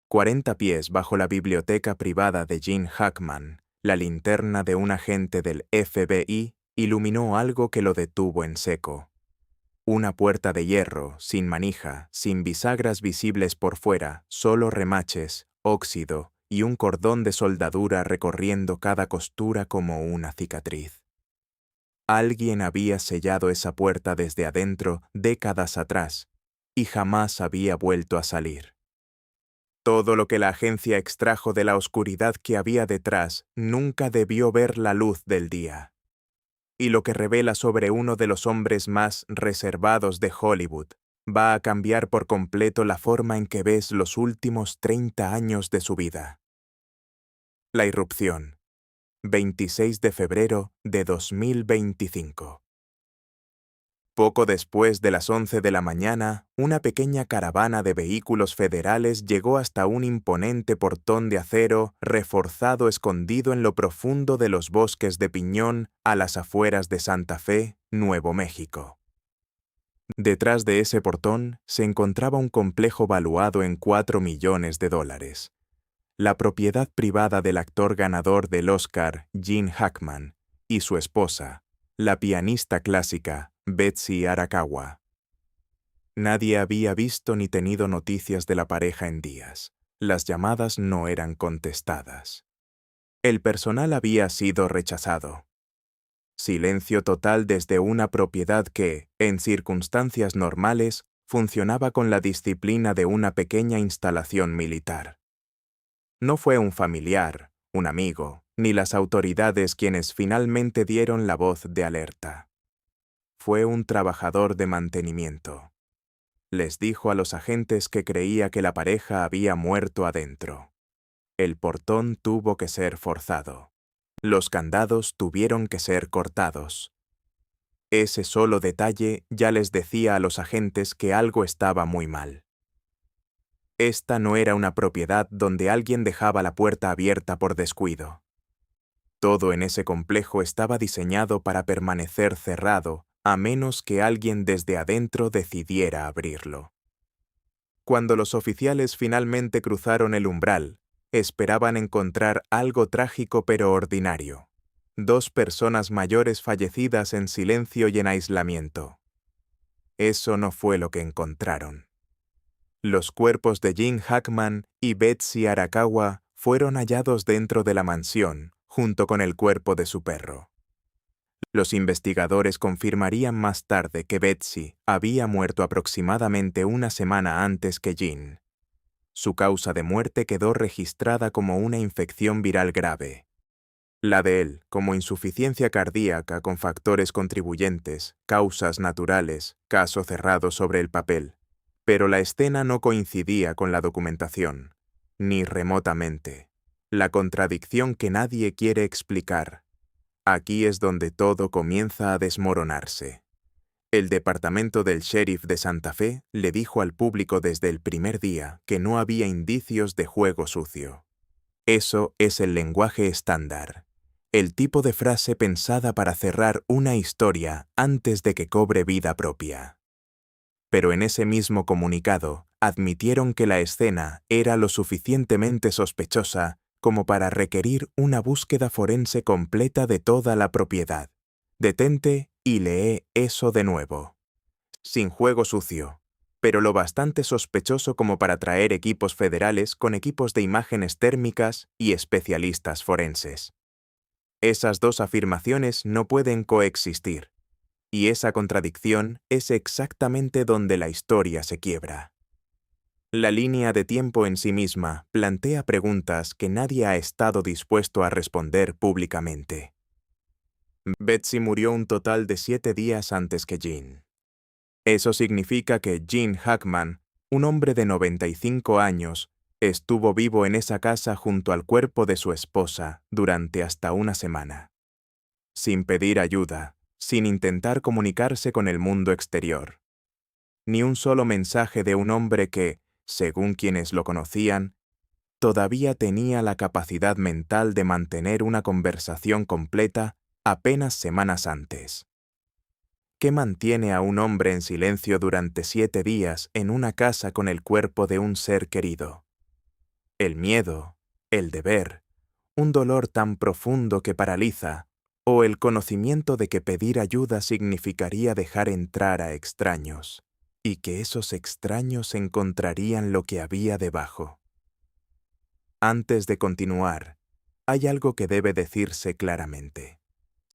40 pies bajo la biblioteca privada de Gene Hackman, la linterna de un agente del FBI iluminó algo que lo detuvo en seco. Una puerta de hierro, sin manija, sin bisagras visibles por fuera, solo remaches, óxido y un cordón de soldadura recorriendo cada costura como una cicatriz. Alguien había sellado esa puerta desde adentro décadas atrás y jamás había vuelto a salir. Todo lo que la agencia extrajo de la oscuridad que había detrás nunca debió ver la luz del día. Y lo que revela sobre uno de los hombres más reservados de Hollywood va a cambiar por completo la forma en que ves los últimos 30 años de su vida. La irrupción. 26 de febrero de 2025. Poco después de las 11 de la mañana, una pequeña caravana de vehículos federales llegó hasta un imponente portón de acero reforzado escondido en lo profundo de los bosques de piñón a las afueras de Santa Fe, Nuevo México. Detrás de ese portón se encontraba un complejo valuado en $4 millones, la propiedad privada del actor ganador del Oscar, Gene Hackman, y su esposa, la pianista clásica, Betsy Arakawa. Nadie había visto ni tenido noticias de la pareja en días. Las llamadas no eran contestadas. El personal había sido rechazado. Silencio total desde una propiedad que, en circunstancias normales, funcionaba con la disciplina de una pequeña instalación militar. No fue un familiar, un amigo, ni las autoridades quienes finalmente dieron la voz de alerta. Fue un trabajador de mantenimiento. Les dijo a los agentes que creía que la pareja había muerto adentro. El portón tuvo que ser forzado. Los candados tuvieron que ser cortados. Ese solo detalle ya les decía a los agentes que algo estaba muy mal. Esta no era una propiedad donde alguien dejaba la puerta abierta por descuido. Todo en ese complejo estaba diseñado para permanecer cerrado, a menos que alguien desde adentro decidiera abrirlo. Cuando los oficiales finalmente cruzaron el umbral, esperaban encontrar algo trágico pero ordinario. 2 personas mayores fallecidas en silencio y en aislamiento. Eso no fue lo que encontraron. Los cuerpos de Gene Hackman y Betsy Arakawa fueron hallados dentro de la mansión, junto con el cuerpo de su perro. Los investigadores confirmarían más tarde que Betsy había muerto aproximadamente una semana antes que Gene. Su causa de muerte quedó registrada como una infección viral grave. La de él, como insuficiencia cardíaca con factores contribuyentes, causas naturales, caso cerrado sobre el papel. Pero la escena no coincidía con la documentación, ni remotamente. La contradicción que nadie quiere explicar. Aquí es donde todo comienza a desmoronarse. El departamento del sheriff de Santa Fe le dijo al público desde el primer día que no había indicios de juego sucio. Eso es el lenguaje estándar, el tipo de frase pensada para cerrar una historia antes de que cobre vida propia. Pero en ese mismo comunicado admitieron que la escena era lo suficientemente sospechosa como para requerir una búsqueda forense completa de toda la propiedad. Detente y lee eso de nuevo. Sin juego sucio, pero lo bastante sospechoso como para traer equipos federales con equipos de imágenes térmicas y especialistas forenses. Esas 2 afirmaciones no pueden coexistir, y esa contradicción es exactamente donde la historia se quiebra. La línea de tiempo en sí misma plantea preguntas que nadie ha estado dispuesto a responder públicamente. Betsy murió un total de 7 días antes que Gene. Eso significa que Gene Hackman, un hombre de 95 años, estuvo vivo en esa casa junto al cuerpo de su esposa durante hasta una semana. Sin pedir ayuda, sin intentar comunicarse con el mundo exterior. Ni un solo mensaje de un hombre que, según quienes lo conocían, todavía tenía la capacidad mental de mantener una conversación completa apenas semanas antes. ¿Qué mantiene a un hombre en silencio durante 7 días en una casa con el cuerpo de un ser querido? el miedo, el deber, un dolor tan profundo que paraliza, o el conocimiento de que pedir ayuda significaría dejar entrar a extraños, y que esos extraños encontrarían lo que había debajo. Antes de continuar, hay algo que debe decirse claramente.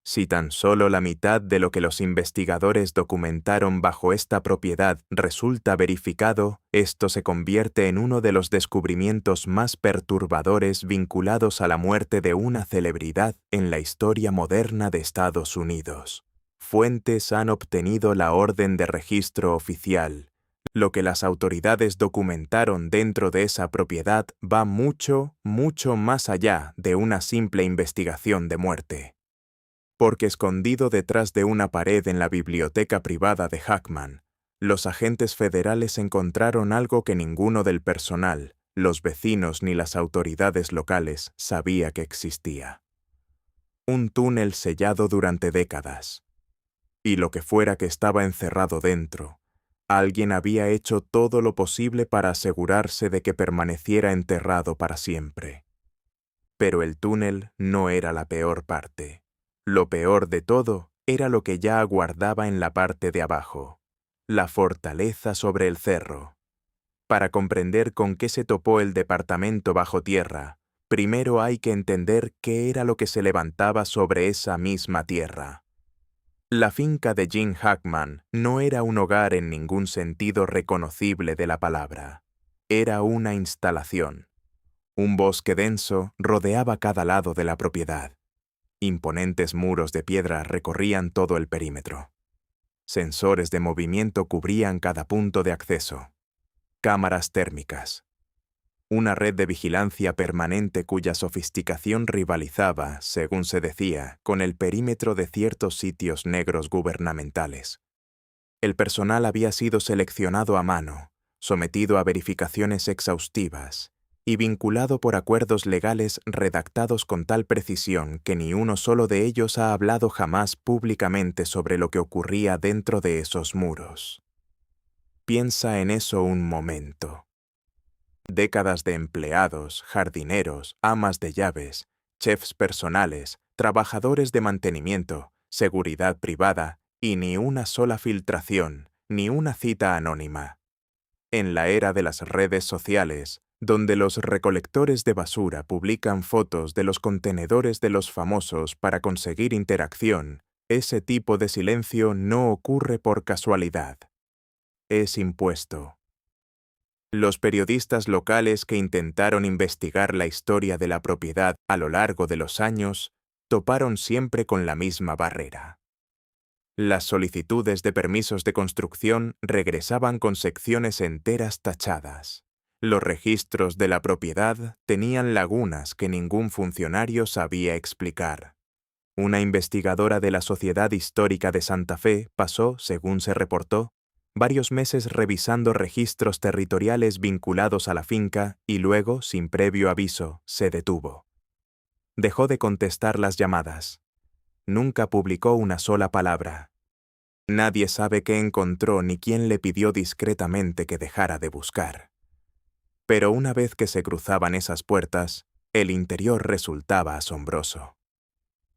Si tan solo la mitad de lo que los investigadores documentaron bajo esta propiedad resulta verificado, esto se convierte en uno de los descubrimientos más perturbadores vinculados a la muerte de una celebridad en la historia moderna de Estados Unidos. Fuentes han obtenido la orden de registro oficial. Lo que las autoridades documentaron dentro de esa propiedad va mucho, mucho más allá de una simple investigación de muerte. Porque escondido detrás de una pared en la biblioteca privada de Hackman, los agentes federales encontraron algo que ninguno del personal, los vecinos ni las autoridades locales sabía que existía. Un túnel sellado durante décadas. Y lo que fuera que estaba encerrado dentro, alguien había hecho todo lo posible para asegurarse de que permaneciera enterrado para siempre. Pero el túnel no era la peor parte. Lo peor de todo era lo que ya aguardaba en la parte de abajo, la fortaleza sobre el cerro. Para comprender con qué se topó el departamento bajo tierra, primero hay que entender qué era lo que se levantaba sobre esa misma tierra. La finca de Gene Hackman no era un hogar en ningún sentido reconocible de la palabra. Era una instalación. Un bosque denso rodeaba cada lado de la propiedad. Imponentes muros de piedra recorrían todo el perímetro. Sensores de movimiento cubrían cada punto de acceso. Cámaras térmicas. Una red de vigilancia permanente cuya sofisticación rivalizaba, según se decía, con el perímetro de ciertos sitios negros gubernamentales. El personal había sido seleccionado a mano, sometido a verificaciones exhaustivas y vinculado por acuerdos legales redactados con tal precisión que ni uno solo de ellos ha hablado jamás públicamente sobre lo que ocurría dentro de esos muros. Piensa en eso un momento. Décadas de empleados, jardineros, amas de llaves, chefs personales, trabajadores de mantenimiento, seguridad privada y ni una sola filtración, ni una cita anónima. En la era de las redes sociales, donde los recolectores de basura publican fotos de los contenedores de los famosos para conseguir interacción, ese tipo de silencio no ocurre por casualidad. Es impuesto. Los periodistas locales que intentaron investigar la historia de la propiedad a lo largo de los años toparon siempre con la misma barrera. Las solicitudes de permisos de construcción regresaban con secciones enteras tachadas. Los registros de la propiedad tenían lagunas que ningún funcionario sabía explicar. Una investigadora de la Sociedad Histórica de Santa Fe pasó, según se reportó, varios meses revisando registros territoriales vinculados a la finca y luego, sin previo aviso, se detuvo. Dejó de contestar las llamadas. Nunca publicó una sola palabra. Nadie sabe qué encontró ni quién le pidió discretamente que dejara de buscar. Pero una vez que se cruzaban esas puertas, el interior resultaba asombroso.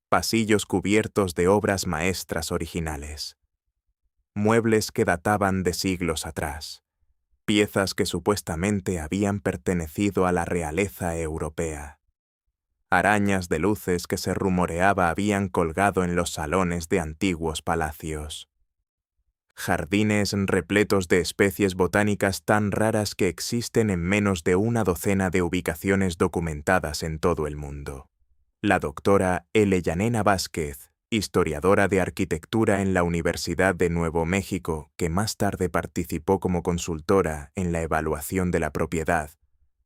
Pasillos cubiertos de obras maestras originales. Muebles que databan de siglos atrás, piezas que supuestamente habían pertenecido a la realeza europea. Arañas de luces que se rumoreaba habían colgado en los salones de antiguos palacios. Jardines repletos de especies botánicas tan raras que existen en menos de una docena de ubicaciones documentadas en todo el mundo. La doctora Yanena Vázquez, historiadora de arquitectura en la Universidad de Nuevo México, que más tarde participó como consultora en la evaluación de la propiedad,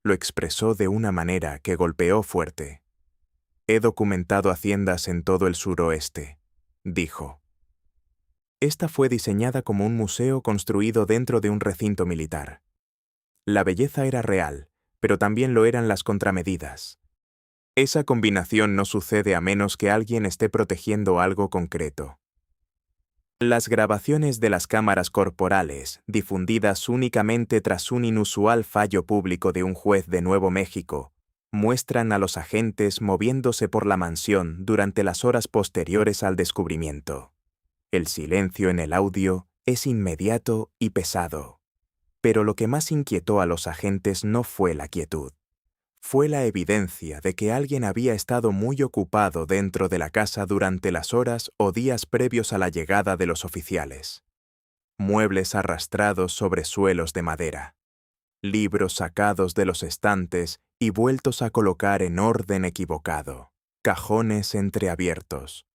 lo expresó de una manera que golpeó fuerte. He documentado haciendas en todo el suroeste, dijo. Esta fue diseñada como un museo construido dentro de un recinto militar. La belleza era real, pero también lo eran las contramedidas. Esa combinación no sucede a menos que alguien esté protegiendo algo concreto. Las grabaciones de las cámaras corporales, difundidas únicamente tras un inusual fallo público de un juez de Nuevo México, muestran a los agentes moviéndose por la mansión durante las horas posteriores al descubrimiento. El silencio en el audio es inmediato y pesado. Pero lo que más inquietó a los agentes no fue la quietud. Fue la evidencia de que alguien había estado muy ocupado dentro de la casa durante las horas o días previos a la llegada de los oficiales. Muebles arrastrados sobre suelos de madera, libros sacados de los estantes y vueltos a colocar en orden equivocado, cajones entreabiertos,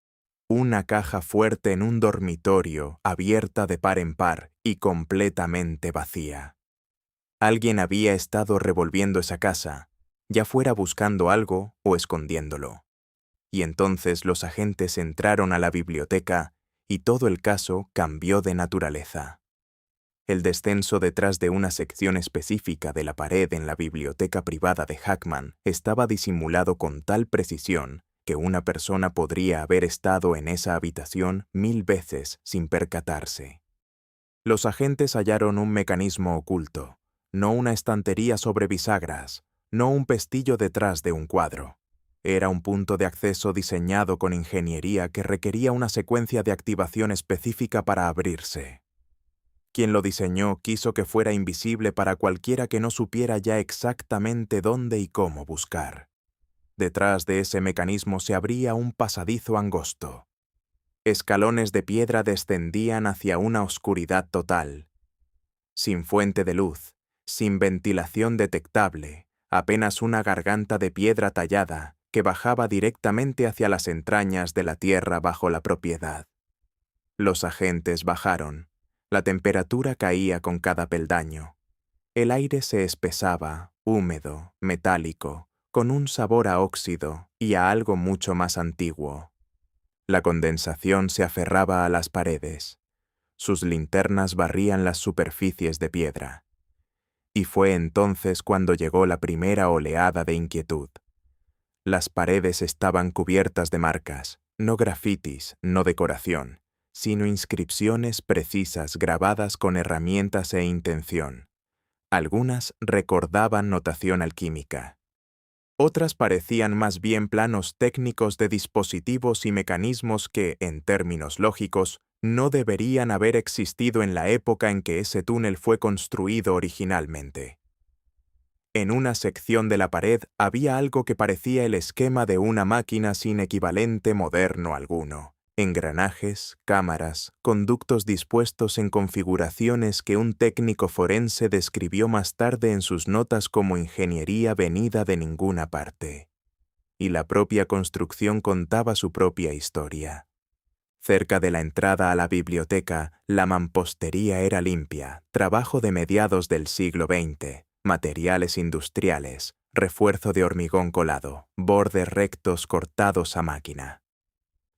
una caja fuerte en un dormitorio abierta de par en par y completamente vacía. Alguien había estado revolviendo esa casa, ya fuera buscando algo o escondiéndolo. Y entonces los agentes entraron a la biblioteca y todo el caso cambió de naturaleza. El descenso detrás de una sección específica de la pared en la biblioteca privada de Hackman estaba disimulado con tal precisión que una persona podría haber estado en esa habitación 1000 veces sin percatarse. Los agentes hallaron un mecanismo oculto, no una estantería sobre bisagras, no un pestillo detrás de un cuadro. Era un punto de acceso diseñado con ingeniería que requería una secuencia de activación específica para abrirse. Quien lo diseñó quiso que fuera invisible para cualquiera que no supiera ya exactamente dónde y cómo buscar. Detrás de ese mecanismo se abría un pasadizo angosto. Escalones de piedra descendían hacia una oscuridad total. Sin fuente de luz, sin ventilación detectable, apenas una garganta de piedra tallada que bajaba directamente hacia las entrañas de la tierra bajo la propiedad. Los agentes bajaron. La temperatura caía con cada peldaño. El aire se espesaba, húmedo, metálico, con un sabor a óxido y a algo mucho más antiguo. La condensación se aferraba a las paredes. Sus linternas barrían las superficies de piedra. Y fue entonces cuando llegó la primera oleada de inquietud. Las paredes estaban cubiertas de marcas, no grafitis, no decoración, sino inscripciones precisas grabadas con herramientas e intención. Algunas recordaban notación alquímica. Otras parecían más bien planos técnicos de dispositivos y mecanismos que, en términos lógicos, no deberían haber existido en la época en que ese túnel fue construido originalmente. En una sección de la pared había algo que parecía el esquema de una máquina sin equivalente moderno alguno. Engranajes, cámaras, conductos dispuestos en configuraciones que un técnico forense describió más tarde en sus notas como ingeniería venida de ninguna parte. Y la propia construcción contaba su propia historia. Cerca de la entrada a la biblioteca, la mampostería era limpia, trabajo de mediados del siglo XX, materiales industriales, refuerzo de hormigón colado, bordes rectos cortados a máquina.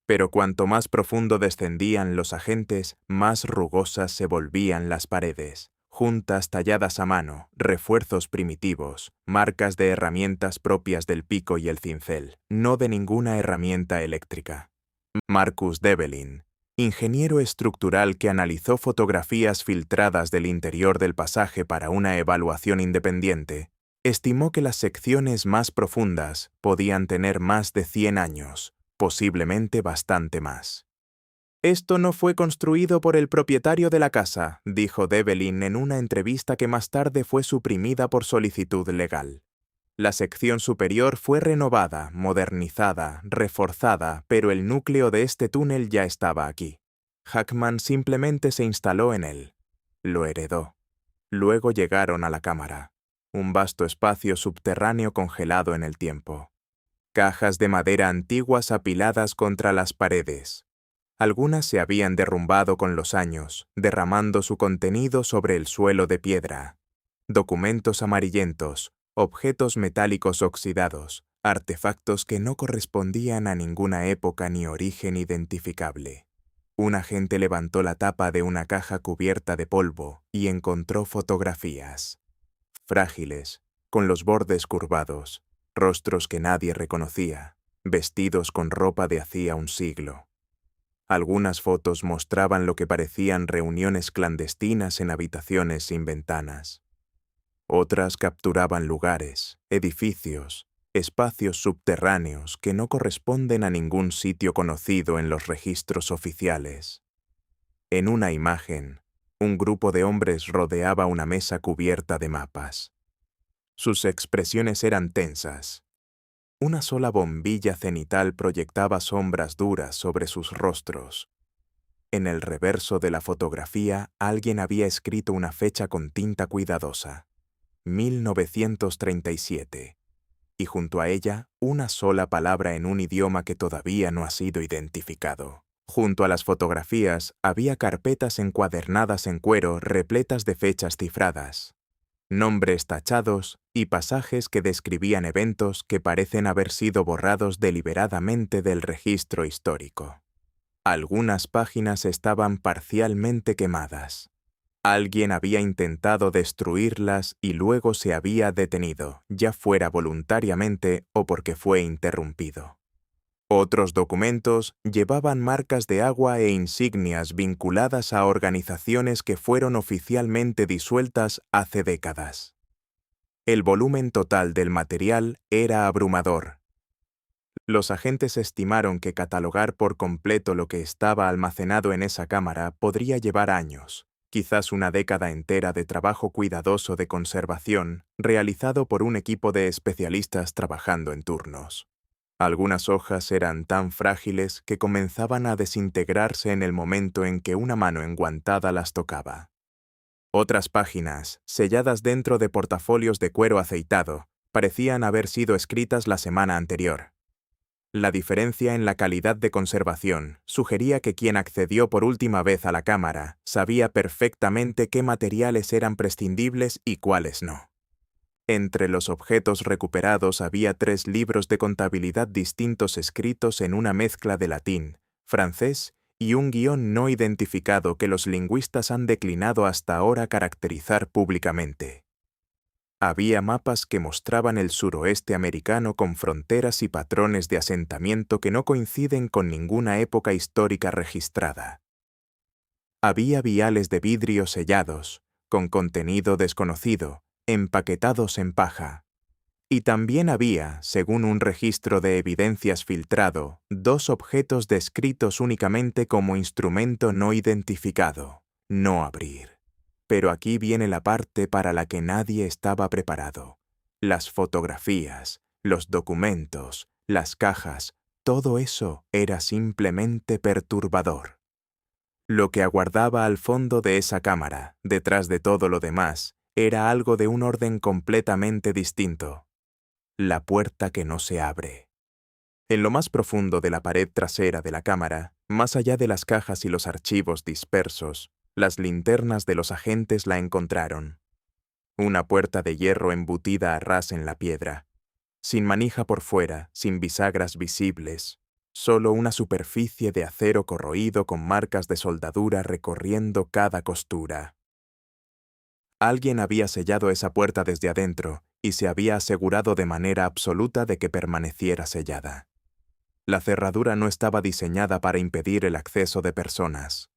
Pero cuanto más profundo descendían los agentes, más rugosas se volvían las paredes, juntas talladas a mano, refuerzos primitivos, marcas de herramientas propias del pico y el cincel, no de ninguna herramienta eléctrica. Marcus Develin, ingeniero estructural que analizó fotografías filtradas del interior del pasaje para una evaluación independiente, estimó que las secciones más profundas podían tener más de 100 años, posiblemente bastante más. «Esto no fue construido por el propietario de la casa», dijo Develin en una entrevista que más tarde fue suprimida por solicitud legal. La sección superior fue renovada, modernizada, reforzada, pero el núcleo de este túnel ya estaba aquí. Hackman simplemente se instaló en él. Lo heredó. Luego llegaron a la cámara, un vasto espacio subterráneo congelado en el tiempo. Cajas de madera antiguas apiladas contra las paredes. Algunas se habían derrumbado con los años, derramando su contenido sobre el suelo de piedra. Documentos amarillentos, objetos metálicos oxidados, artefactos que no correspondían a ninguna época ni origen identificable. Un agente levantó la tapa de una caja cubierta de polvo y encontró fotografías. Frágiles, con los bordes curvados, rostros que nadie reconocía, vestidos con ropa de hacía un siglo. Algunas fotos mostraban lo que parecían reuniones clandestinas en habitaciones sin ventanas. Otras capturaban lugares, edificios, espacios subterráneos que no corresponden a ningún sitio conocido en los registros oficiales. En una imagen, un grupo de hombres rodeaba una mesa cubierta de mapas. Sus expresiones eran tensas. Una sola bombilla cenital proyectaba sombras duras sobre sus rostros. En el reverso de la fotografía, alguien había escrito una fecha con tinta cuidadosa: 1937, y junto a ella, una sola palabra en un idioma que todavía no ha sido identificado. Junto a las fotografías había carpetas encuadernadas en cuero repletas de fechas cifradas, nombres tachados y pasajes que describían eventos que parecen haber sido borrados deliberadamente del registro histórico. Algunas páginas estaban parcialmente quemadas. Alguien había intentado destruirlas y luego se había detenido, ya fuera voluntariamente o porque fue interrumpido. Otros documentos llevaban marcas de agua e insignias vinculadas a organizaciones que fueron oficialmente disueltas hace décadas. El volumen total del material era abrumador. Los agentes estimaron que catalogar por completo lo que estaba almacenado en esa cámara podría llevar años, quizás una década entera de trabajo cuidadoso de conservación realizado por un equipo de especialistas trabajando en turnos. Algunas hojas eran tan frágiles que comenzaban a desintegrarse en el momento en que una mano enguantada las tocaba. Otras páginas, selladas dentro de portafolios de cuero aceitado, parecían haber sido escritas la semana anterior. La diferencia en la calidad de conservación sugería que quien accedió por última vez a la cámara sabía perfectamente qué materiales eran prescindibles y cuáles no. Entre los objetos recuperados había 3 libros de contabilidad distintos escritos en una mezcla de latín, francés y un guión no identificado que los lingüistas han declinado hasta ahora caracterizar públicamente. Había mapas que mostraban el suroeste americano con fronteras y patrones de asentamiento que no coinciden con ninguna época histórica registrada. Había viales de vidrio sellados, con contenido desconocido, empaquetados en paja. Y también había, según un registro de evidencias filtrado, 2 objetos descritos únicamente como instrumento no identificado, no abrir. Pero aquí viene la parte para la que nadie estaba preparado. Las fotografías, los documentos, las cajas, todo eso era simplemente perturbador. Lo que aguardaba al fondo de esa cámara, detrás de todo lo demás, era algo de un orden completamente distinto. La puerta que no se abre. En lo más profundo de la pared trasera de la cámara, más allá de las cajas y los archivos dispersos, las linternas de los agentes la encontraron. Una puerta de hierro embutida a ras en la piedra, sin manija por fuera, sin bisagras visibles, solo una superficie de acero corroído con marcas de soldadura recorriendo cada costura. Alguien había sellado esa puerta desde adentro y se había asegurado de manera absoluta de que permaneciera sellada. La cerradura no estaba diseñada para impedir el acceso de personas.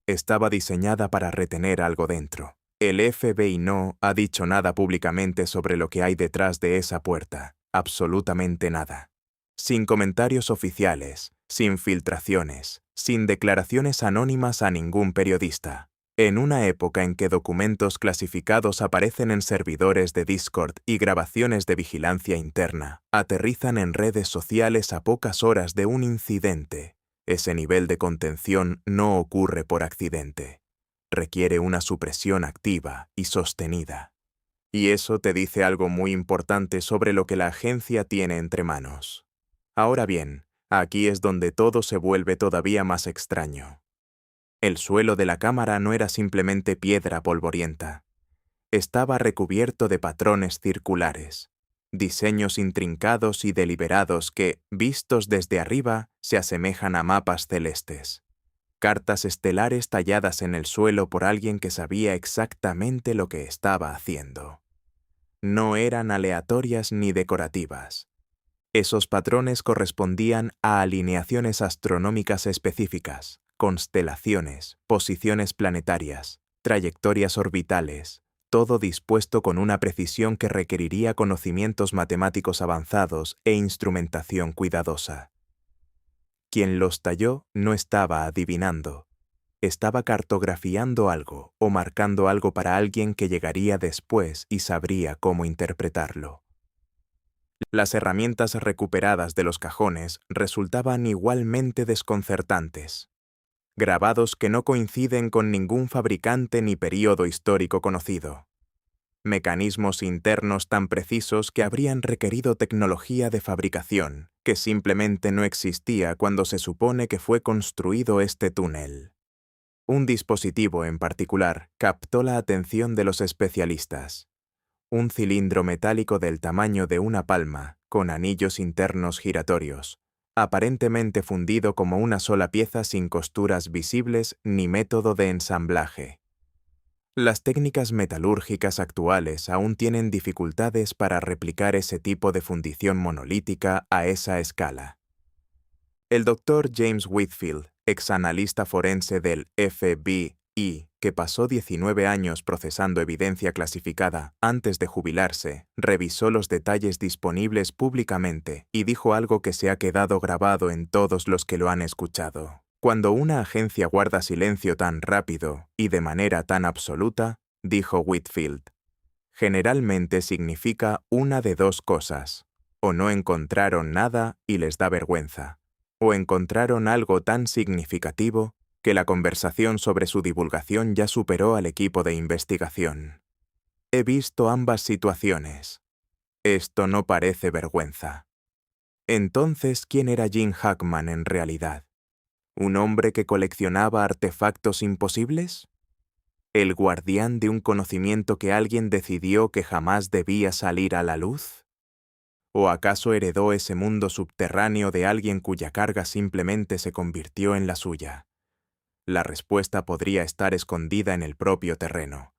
Estaba diseñada para retener algo dentro. El FBI no ha dicho nada públicamente sobre lo que hay detrás de esa puerta, absolutamente nada. Sin comentarios oficiales, sin filtraciones, sin declaraciones anónimas a ningún periodista. En una época en que documentos clasificados aparecen en servidores de Discord y grabaciones de vigilancia interna aterrizan en redes sociales a pocas horas de un incidente, ese nivel de contención no ocurre por accidente. Requiere una supresión activa y sostenida. Y eso te dice algo muy importante sobre lo que la agencia tiene entre manos. Ahora bien, aquí es donde todo se vuelve todavía más extraño. El suelo de la cámara no era simplemente piedra polvorienta. Estaba recubierto de patrones circulares, diseños intrincados y deliberados que, vistos desde arriba, se asemejan a mapas celestes. Cartas estelares talladas en el suelo por alguien que sabía exactamente lo que estaba haciendo. No eran aleatorias ni decorativas. Esos patrones correspondían a alineaciones astronómicas específicas, constelaciones, posiciones planetarias, trayectorias orbitales, todo dispuesto con una precisión que requeriría conocimientos matemáticos avanzados e instrumentación cuidadosa. Quien los talló no estaba adivinando, estaba cartografiando algo o marcando algo para alguien que llegaría después y sabría cómo interpretarlo. Las herramientas recuperadas de los cajones resultaban igualmente desconcertantes. Grabados que no coinciden con ningún fabricante ni período histórico conocido. Mecanismos internos tan precisos que habrían requerido tecnología de fabricación, que simplemente no existía cuando se supone que fue construido este túnel. Un dispositivo en particular captó la atención de los especialistas. Un cilindro metálico del tamaño de una palma, con anillos internos giratorios, aparentemente fundido como una sola pieza sin costuras visibles ni método de ensamblaje. Las técnicas metalúrgicas actuales aún tienen dificultades para replicar ese tipo de fundición monolítica a esa escala. El Dr. James Whitfield, exanalista forense del FBI, que pasó 19 años procesando evidencia clasificada antes de jubilarse, revisó los detalles disponibles públicamente y dijo algo que se ha quedado grabado en todos los que lo han escuchado. Cuando una agencia guarda silencio tan rápido y de manera tan absoluta, dijo Whitfield, generalmente significa una de dos cosas. O no encontraron nada y les da vergüenza, o encontraron algo tan significativo que la conversación sobre su divulgación ya superó al equipo de investigación. He visto ambas situaciones. Esto no parece vergüenza. Entonces, ¿quién era Gene Hackman en realidad? ¿Un hombre que coleccionaba artefactos imposibles? ¿El guardián de un conocimiento que alguien decidió que jamás debía salir a la luz? ¿O acaso heredó ese mundo subterráneo de alguien cuya carga simplemente se convirtió en la suya? La respuesta podría estar escondida en el propio terreno.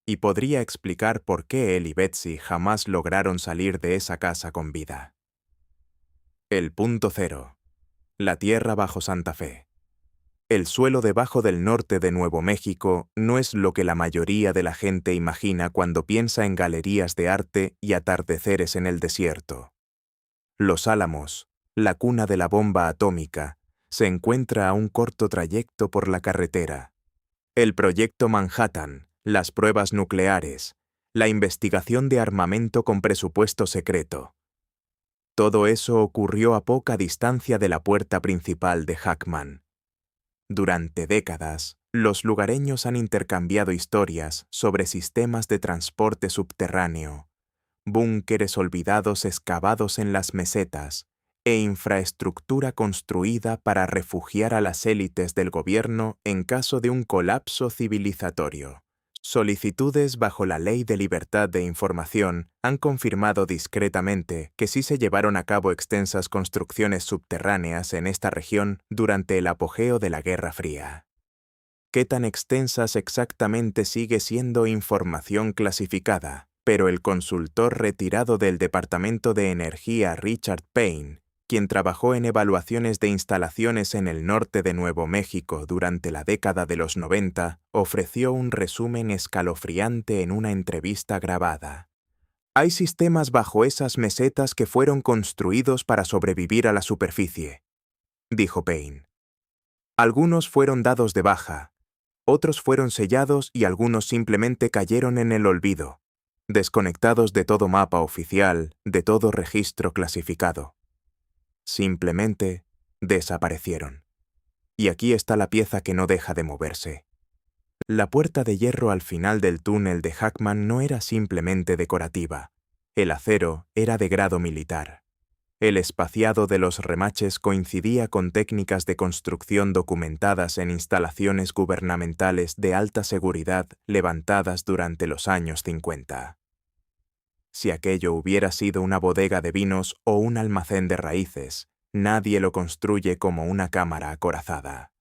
Y podría explicar por qué él y Betsy jamás lograron salir de esa casa con vida. El punto cero. La tierra bajo Santa Fe. El suelo debajo del norte de Nuevo México no es lo que la mayoría de la gente imagina cuando piensa en galerías de arte y atardeceres en el desierto. Los Álamos, la cuna de la bomba atómica, se encuentra a un corto trayecto por la carretera. El proyecto Manhattan, las pruebas nucleares, la investigación de armamento con presupuesto secreto. Todo eso ocurrió a poca distancia de la puerta principal de Hackman. Durante décadas, los lugareños han intercambiado historias sobre sistemas de transporte subterráneo, búnkeres olvidados excavados en las mesetas e infraestructura construida para refugiar a las élites del gobierno en caso de un colapso civilizatorio. Solicitudes bajo la Ley de Libertad de Información han confirmado discretamente que sí se llevaron a cabo extensas construcciones subterráneas en esta región durante el apogeo de la Guerra Fría. ¿Qué tan extensas exactamente sigue siendo información clasificada? Pero el consultor retirado del Departamento de Energía Richard Payne, quien trabajó en evaluaciones de instalaciones en el norte de Nuevo México durante la década de los 90, ofreció un resumen escalofriante en una entrevista grabada. Hay sistemas bajo esas mesetas que fueron construidos para sobrevivir a la superficie, dijo Payne. Algunos fueron dados de baja, otros fueron sellados y algunos simplemente cayeron en el olvido, desconectados de todo mapa oficial, de todo registro clasificado. Simplemente desaparecieron. Y aquí está la pieza que no deja de moverse. La puerta de hierro al final del túnel de Hackman no era simplemente decorativa. El acero era de grado militar. El espaciado de los remaches coincidía con técnicas de construcción documentadas en instalaciones gubernamentales de alta seguridad levantadas durante los años 50. Si aquello hubiera sido una bodega de vinos o un almacén de raíces, nadie lo construye como una cámara acorazada.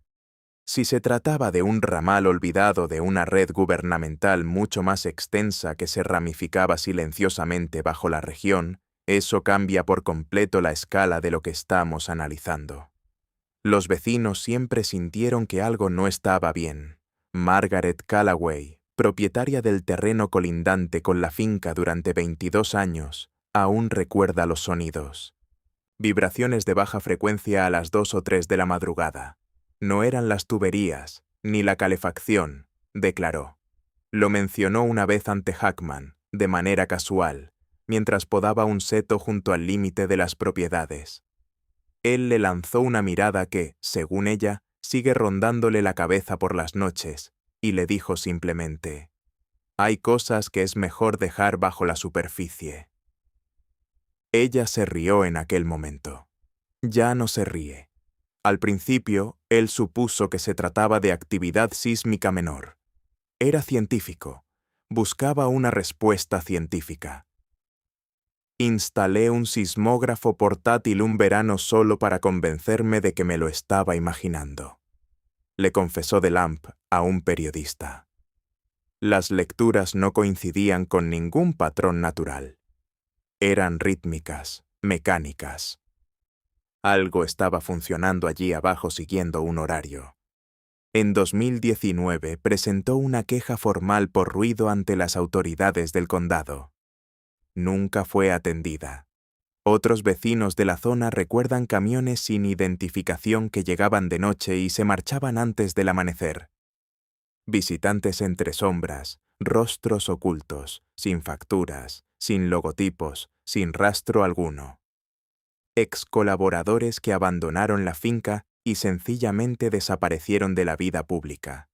Si se trataba de un ramal olvidado de una red gubernamental mucho más extensa que se ramificaba silenciosamente bajo la región, Eso cambia por completo la escala de lo que estamos analizando. Los vecinos siempre sintieron que algo no estaba bien. Margaret Callaway, propietaria del terreno colindante con la finca durante 22 años, aún recuerda los sonidos. Vibraciones de baja frecuencia a las 2 o 3 de la madrugada. No eran las tuberías, ni la calefacción, declaró. Lo mencionó una vez ante Hackman, de manera casual, mientras podaba un seto junto al límite de las propiedades. Él le lanzó una mirada que, según ella, sigue rondándole la cabeza por las noches, y le dijo simplemente: «Hay cosas que es mejor dejar bajo la superficie». Ella se rió en aquel momento. Ya no se ríe. Al principio, él supuso que se trataba de actividad sísmica menor. Era científico. Buscaba una respuesta científica. Instalé un sismógrafo portátil un verano solo para convencerme de que me lo estaba imaginando, le confesó DeLamp a un periodista. Las lecturas no coincidían con ningún patrón natural. Eran rítmicas, mecánicas. Algo estaba funcionando allí abajo siguiendo un horario. En 2019 presentó una queja formal por ruido ante las autoridades del condado. Nunca fue atendida. Otros vecinos de la zona recuerdan camiones sin identificación que llegaban de noche y se marchaban antes del amanecer. Visitantes entre sombras, rostros ocultos, sin facturas, sin logotipos, sin rastro alguno. Ex colaboradores que abandonaron la finca y sencillamente desaparecieron de la vida pública.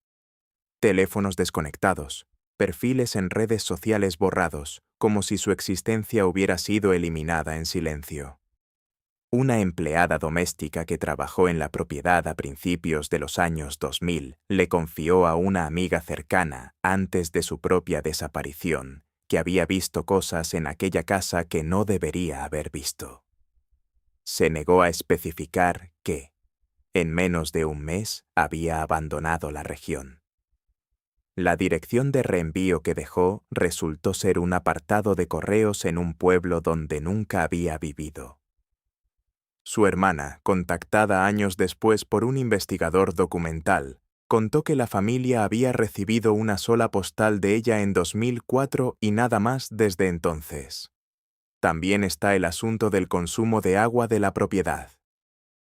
Teléfonos desconectados, perfiles en redes sociales borrados, como si su existencia hubiera sido eliminada en silencio. Una empleada doméstica que trabajó en la propiedad a principios de los años 2000 le confió a una amiga cercana, antes de su propia desaparición, que había visto cosas en aquella casa que no debería haber visto. Se negó a especificar que, en menos de un mes, había abandonado la región. La dirección de reenvío que dejó resultó ser un apartado de correos en un pueblo donde nunca había vivido. Su hermana, contactada años después por un investigador documental, contó que la familia había recibido una sola postal de ella en 2004 y nada más desde entonces. También está el asunto del consumo de agua de la propiedad.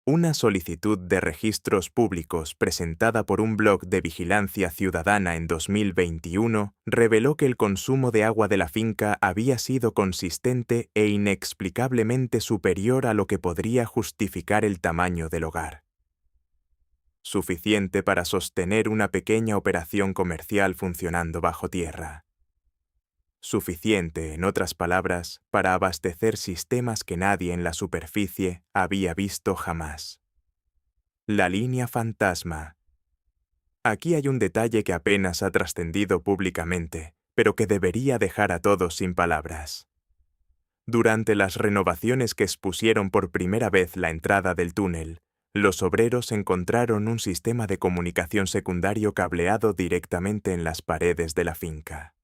Una solicitud de registros públicos presentada por un blog de vigilancia ciudadana en 2021 reveló que el consumo de agua de la finca había sido consistente e inexplicablemente superior a lo que podría justificar el tamaño del hogar. Suficiente para sostener una pequeña operación comercial funcionando bajo tierra. Suficiente, en otras palabras, para abastecer sistemas que nadie en la superficie había visto jamás. La línea fantasma. Aquí hay un detalle que apenas ha trascendido públicamente, pero que debería dejar a todos sin palabras. Durante las renovaciones que expusieron por primera vez la entrada del túnel, los obreros encontraron un sistema de comunicación secundario cableado directamente en las paredes de la finca.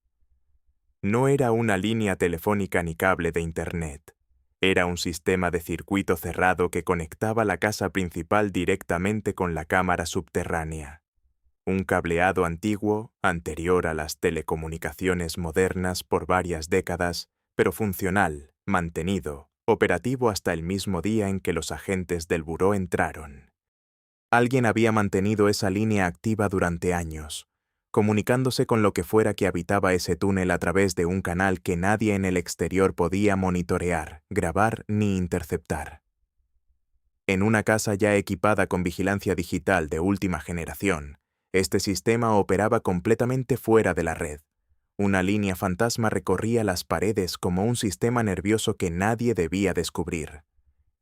No era una línea telefónica ni cable de Internet. Era un sistema de circuito cerrado que conectaba la casa principal directamente con la cámara subterránea. Un cableado antiguo, anterior a las telecomunicaciones modernas por varias décadas, pero funcional, mantenido, operativo hasta el mismo día en que los agentes del buró entraron. Alguien había mantenido esa línea activa durante años, comunicándose con lo que fuera que habitaba ese túnel a través de un canal que nadie en el exterior podía monitorear, grabar ni interceptar. En una casa ya equipada con vigilancia digital de última generación, este sistema operaba completamente fuera de la red. Una línea fantasma recorría las paredes como un sistema nervioso que nadie debía descubrir.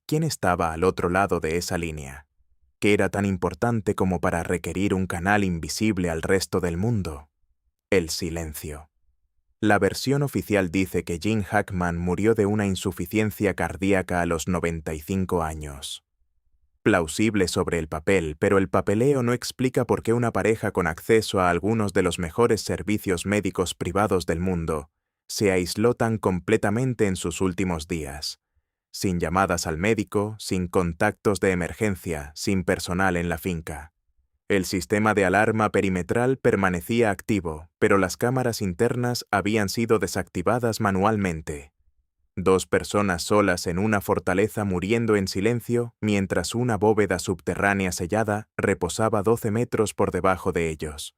¿Quién estaba al otro lado de esa línea? ¿Qué era tan importante como para requerir un canal invisible al resto del mundo? El silencio. La versión oficial dice que Gene Hackman murió de una insuficiencia cardíaca a los 95 años. Plausible sobre el papel, pero el papeleo no explica por qué una pareja con acceso a algunos de los mejores servicios médicos privados del mundo se aisló tan completamente en sus últimos días, sin llamadas al médico, sin contactos de emergencia, sin personal en la finca. El sistema de alarma perimetral permanecía activo, pero las cámaras internas habían sido desactivadas manualmente. 2 personas solas en una fortaleza muriendo en silencio, mientras una bóveda subterránea sellada reposaba 12 metros por debajo de ellos.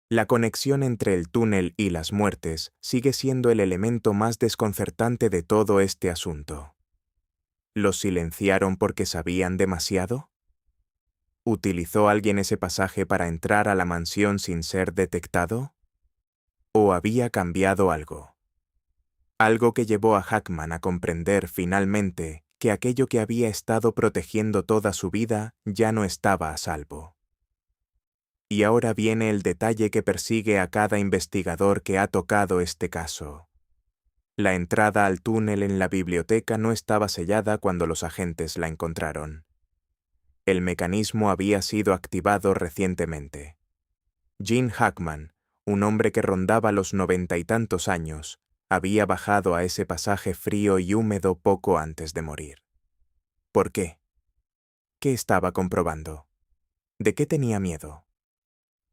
La conexión entre el túnel y las muertes sigue siendo el elemento más desconcertante de todo este asunto. ¿Los silenciaron porque sabían demasiado? ¿Utilizó alguien ese pasaje para entrar a la mansión sin ser detectado? ¿O había cambiado algo? Algo que llevó a Hackman a comprender finalmente que aquello que había estado protegiendo toda su vida ya no estaba a salvo. Y ahora viene el detalle que persigue a cada investigador que ha tocado este caso. La entrada al túnel en la biblioteca no estaba sellada cuando los agentes la encontraron. El mecanismo había sido activado recientemente. Gene Hackman, un hombre que rondaba los 90 y tantos años, había bajado a ese pasaje frío y húmedo poco antes de morir. ¿Por qué? ¿Qué estaba comprobando? ¿De qué tenía miedo?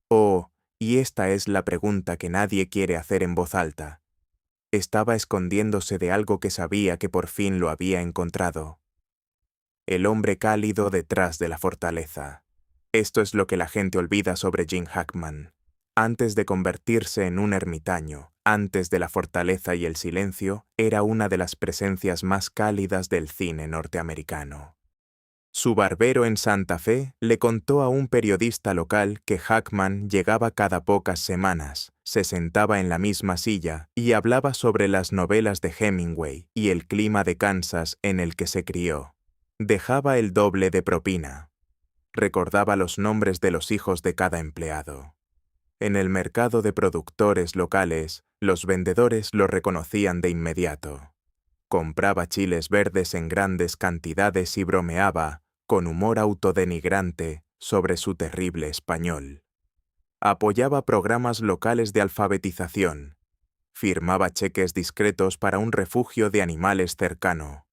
Oh, y esta es la pregunta que nadie quiere hacer en voz alta. Estaba escondiéndose de algo que sabía que por fin lo había encontrado. El hombre cálido detrás de la fortaleza. Esto es lo que la gente olvida sobre Gene Hackman. Antes de convertirse en un ermitaño, antes de la fortaleza y el silencio, era una de las presencias más cálidas del cine norteamericano. Su barbero en Santa Fe le contó a un periodista local que Hackman llegaba cada pocas semanas, se sentaba en la misma silla y hablaba sobre las novelas de Hemingway y el clima de Kansas en el que se crió. Dejaba el doble de propina. Recordaba los nombres de los hijos de cada empleado. En el mercado de productores locales, los vendedores lo reconocían de inmediato. Compraba chiles verdes en grandes cantidades y bromeaba, con humor autodenigrante, sobre su terrible español. Apoyaba programas locales de alfabetización. Firmaba cheques discretos para un refugio de animales cercano.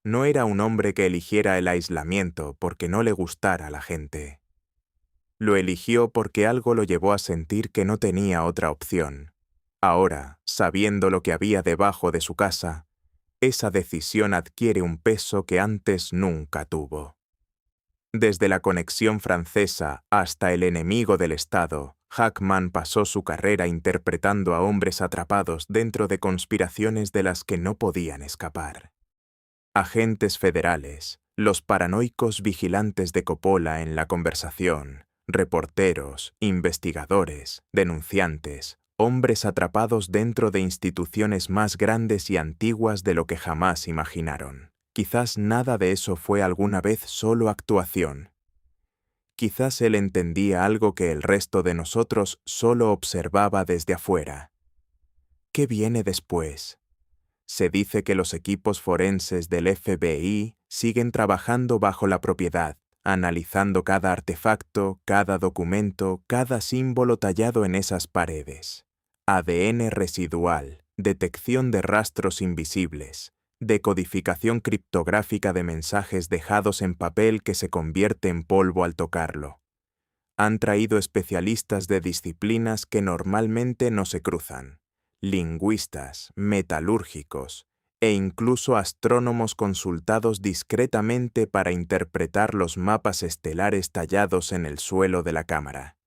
No era un hombre que eligiera el aislamiento porque no le gustara la gente. Lo eligió porque algo lo llevó a sentir que no tenía otra opción. Ahora, sabiendo lo que había debajo de su casa, esa decisión adquiere un peso que antes nunca tuvo. Desde la conexión francesa hasta el enemigo del Estado, Hackman pasó su carrera interpretando a hombres atrapados dentro de conspiraciones de las que no podían escapar. Agentes federales, los paranoicos vigilantes de Coppola en La Conversación, reporteros, investigadores, denunciantes, hombres atrapados dentro de instituciones más grandes y antiguas de lo que jamás imaginaron. Quizás nada de eso fue alguna vez solo actuación. Quizás él entendía algo que el resto de nosotros solo observaba desde afuera. ¿Qué viene después? Se dice que los equipos forenses del FBI siguen trabajando bajo la propiedad, analizando cada artefacto, cada documento, cada símbolo tallado en esas paredes. ADN residual, detección de rastros invisibles, decodificación criptográfica de mensajes dejados en papel que se convierte en polvo al tocarlo. Han traído especialistas de disciplinas que normalmente no se cruzan. Lingüistas, metalúrgicos e incluso astrónomos consultados discretamente para interpretar los mapas estelares tallados en el suelo de la cámara.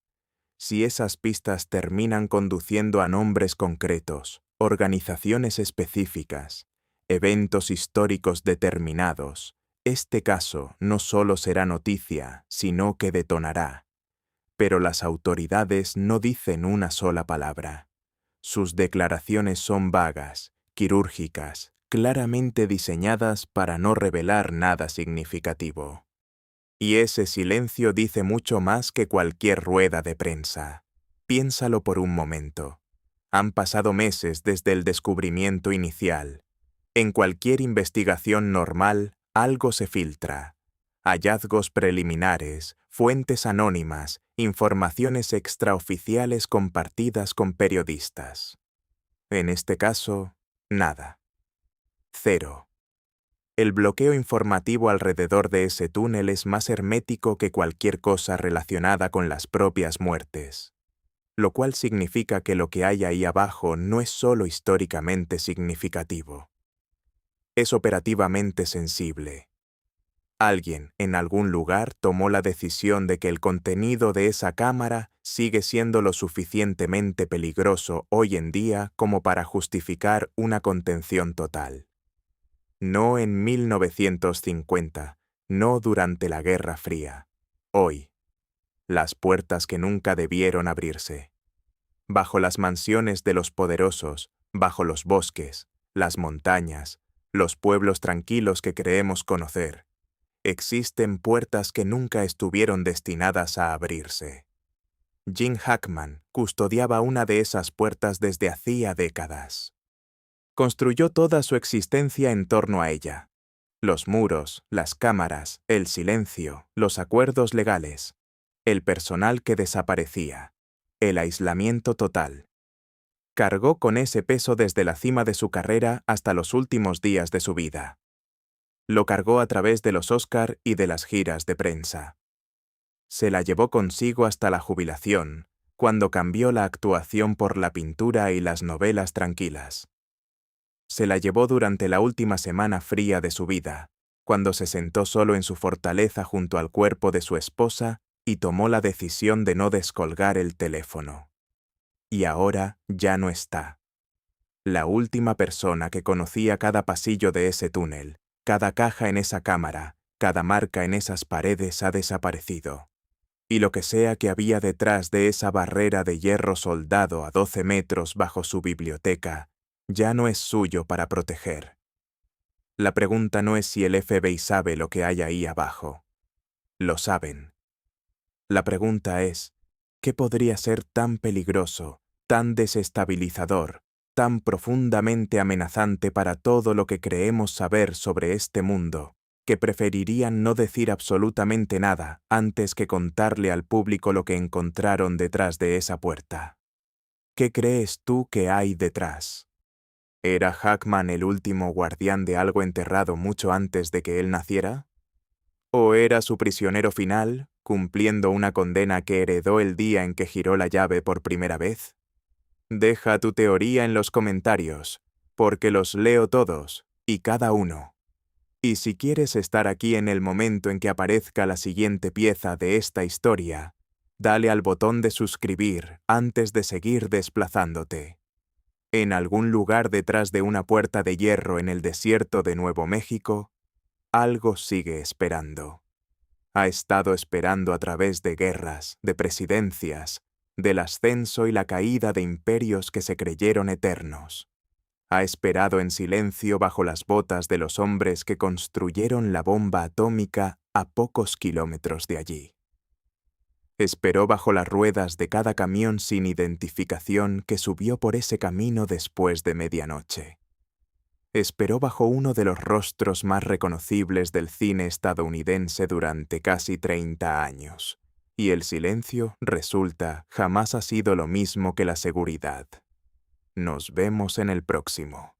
Si esas pistas terminan conduciendo a nombres concretos, organizaciones específicas, eventos históricos determinados, este caso no solo será noticia, sino que detonará. Pero las autoridades no dicen una sola palabra. Sus declaraciones son vagas, quirúrgicas, claramente diseñadas para no revelar nada significativo. Y ese silencio dice mucho más que cualquier rueda de prensa. Piénsalo por un momento. Han pasado meses desde el descubrimiento inicial. En cualquier investigación normal, algo se filtra. Hallazgos preliminares, fuentes anónimas, informaciones extraoficiales compartidas con periodistas. En este caso, nada. Cero. El bloqueo informativo alrededor de ese túnel es más hermético que cualquier cosa relacionada con las propias muertes, lo cual significa que lo que hay ahí abajo no es solo históricamente significativo. Es operativamente sensible. Alguien, en algún lugar, tomó la decisión de que el contenido de esa cámara sigue siendo lo suficientemente peligroso hoy en día como para justificar una contención total. No en 1950, no durante la Guerra Fría. Hoy. Las puertas que nunca debieron abrirse. Bajo las mansiones de los poderosos, bajo los bosques, las montañas, los pueblos tranquilos que creemos conocer, existen puertas que nunca estuvieron destinadas a abrirse. Gene Hackman custodiaba una de esas puertas desde hacía décadas. Construyó toda su existencia en torno a ella. Los muros, las cámaras, el silencio, los acuerdos legales, el personal que desaparecía, el aislamiento total. Cargó con ese peso desde la cima de su carrera hasta los últimos días de su vida. Lo cargó a través de los Oscar y de las giras de prensa. Se la llevó consigo hasta la jubilación, cuando cambió la actuación por la pintura y las novelas tranquilas. Se la llevó durante la última semana fría de su vida, cuando se sentó solo en su fortaleza junto al cuerpo de su esposa y tomó la decisión de no descolgar el teléfono. Y ahora ya no está. La última persona que conocía cada pasillo de ese túnel, cada caja en esa cámara, cada marca en esas paredes ha desaparecido. Y lo que sea que había detrás de esa barrera de hierro soldado a 12 metros bajo su biblioteca, ya no es suyo para proteger. La pregunta no es si el FBI sabe lo que hay ahí abajo. Lo saben. La pregunta es, ¿qué podría ser tan peligroso, tan desestabilizador, tan profundamente amenazante para todo lo que creemos saber sobre este mundo, que preferirían no decir absolutamente nada antes que contarle al público lo que encontraron detrás de esa puerta? ¿Qué crees tú que hay detrás? ¿Era Hackman el último guardián de algo enterrado mucho antes de que él naciera? ¿O era su prisionero final, cumpliendo una condena que heredó el día en que giró la llave por primera vez? Deja tu teoría en los comentarios, porque los leo todos, y cada uno. Y si quieres estar aquí en el momento en que aparezca la siguiente pieza de esta historia, dale al botón de suscribir antes de seguir desplazándote. En algún lugar detrás de una puerta de hierro en el desierto de Nuevo México, algo sigue esperando. Ha estado esperando a través de guerras, de presidencias, del ascenso y la caída de imperios que se creyeron eternos. Ha esperado en silencio bajo las botas de los hombres que construyeron la bomba atómica a pocos kilómetros de allí. Esperó bajo las ruedas de cada camión sin identificación que subió por ese camino después de medianoche. Esperó bajo uno de los rostros más reconocibles del cine estadounidense durante casi 30 años. Y el silencio, resulta, jamás ha sido lo mismo que la seguridad. Nos vemos en el próximo.